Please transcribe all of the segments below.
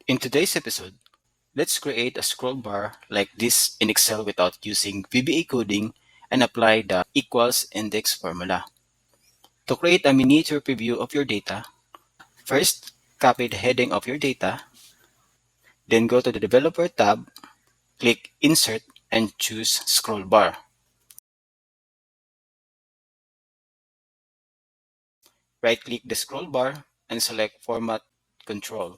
In today's episode, let's create a scroll bar like this in Excel without using VBA coding and apply the equals index formula. To create a miniature preview of your data, first copy the heading of your data, then go to the Developer tab, click Insert, and choose Scroll Bar. Right-click the scroll bar and select Format Control.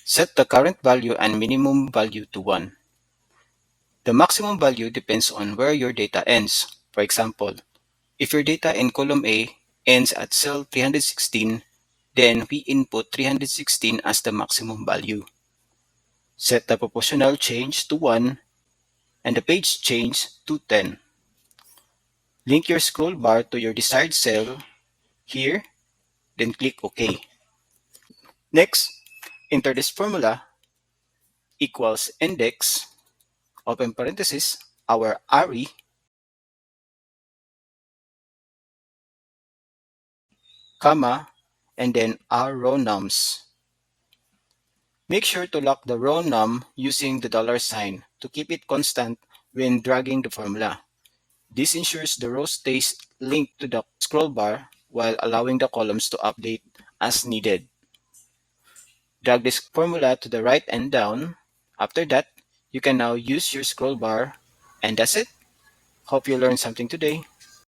Set the current value and minimum value to 1. The maximum value depends on where your data ends. For example, if your data in column A ends at cell 316, then we input 316 as the maximum value. Set the proportional change to 1 and the page change to 10. Link your scroll bar to your desired cell here, then click OK. Next, enter this formula equals index, open parenthesis, our array, comma, and then our row nums. Make sure to lock the row num using the $sign to keep it constant when dragging the formula. This ensures the row stays linked to the scroll bar while allowing the columns to update as needed. Drag this formula to the right and down. After that, you can now use your scroll bar. And that's it. Hope you learned something today.